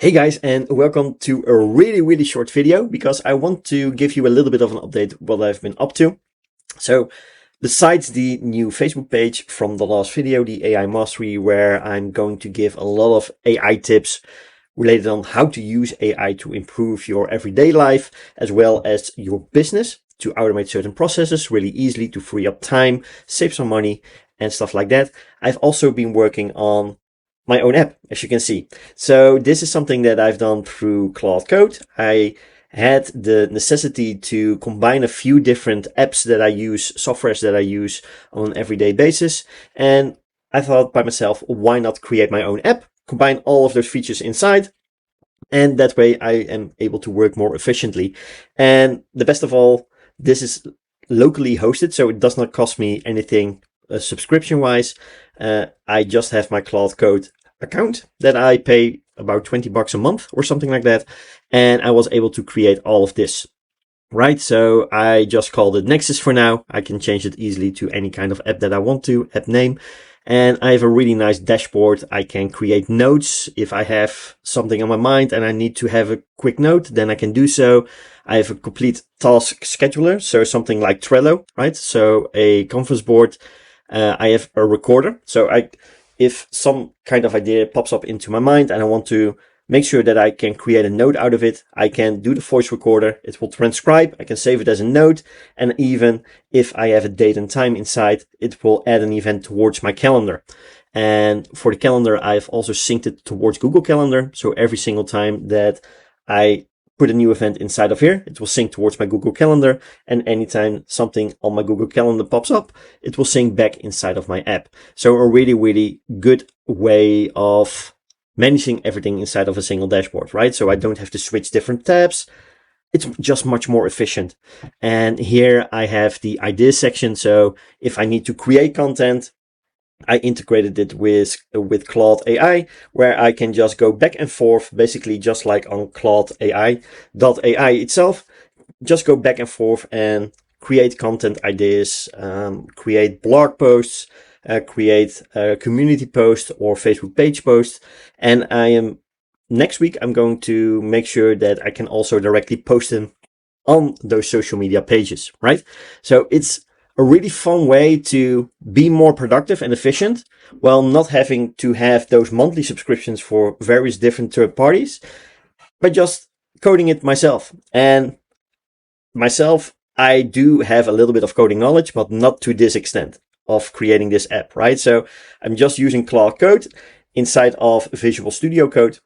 Hey guys, and welcome to a really short video because I want to give you a little bit of an update what I've been up to. So besides the new Facebook page from the last video, the AI Mastery, where I'm going to give a lot of AI tips related on how to use AI to improve your everyday life as well as your business, to automate certain processes really easily, to free up time, save some money and stuff like that. I've also been working on my own app, as you can see. So this is something that I've done through Claude Code. I had the necessity to combine a few different apps that I use, softwares that I use on an everyday basis. And I thought by myself, why not create my own app, combine all of those features inside, and that way I am able to work more efficiently. And the best of all, this is locally hosted, so it does not cost me anything subscription wise. I just have my Claude Code account that I pay about $20 a month or something like that. And I was able to create all of this, right? So I just called it Nexus for now. I can change it easily to any kind of app that I want to, app name. And I have a really nice dashboard. I can create notes. If I have something on my mind and I need to have a quick note, then I can do so. I have a complete task scheduler. So something like Trello, right? So a conference board. I have a recorder. So if some kind of idea pops up into my mind and I want to make sure that I can create a note out of it, I can do the voice recorder. It will transcribe. I can save it as a note. And even if I have a date and time inside, it will add an event towards my calendar. And for the calendar, I've also synced it towards Google Calendar. So every single time that I put a new event inside of here, it will sync towards my Google Calendar. And anytime something on my Google Calendar pops up, it will sync back inside of my app. So a really good way of managing everything inside of a single dashboard, right? So I don't have to switch different tabs. It's just much more efficient. And here I have the ideas section. So if I need to create content, I integrated it with Claude AI, where I can just go back and forth, basically just like on Claude AI.ai itself, just go back and forth and create content ideas, create blog posts, create a community post or Facebook page post. And next week, I'm going to make sure that I can also directly post them on those social media pages, right? So it's a really fun way to be more productive and efficient while not having to have those monthly subscriptions for various different third parties, but just coding it myself. And myself, I do have a little bit of coding knowledge, but not to this extent of creating this app, right? So I'm just using Claude Code inside of Visual Studio Code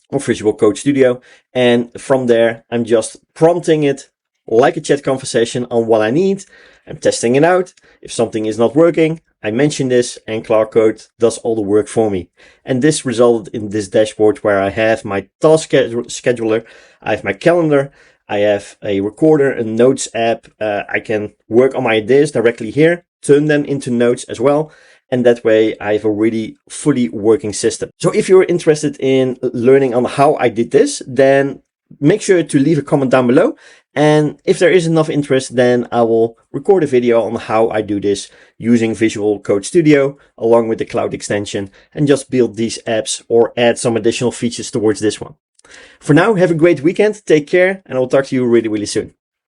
or Visual Code Studio. And from there, I'm just prompting it like a chat conversation on what I need. I'm testing it out. If something is not working, I mention this and Claude Code does all the work for me. And this resulted in this dashboard where I have my task scheduler, I have my calendar, I have a recorder, a notes app. I can work on my ideas directly here, turn them into notes as well. And that way I have a really fully working system. So if you're interested in learning on how I did this, then make sure to leave a comment down below. And if there is enough interest, then I will record a video on how I do this using Visual Code Studio along with the cloud extension and just build these apps or add some additional features towards this one. For now, have a great weekend. Take care, and I'll talk to you really soon.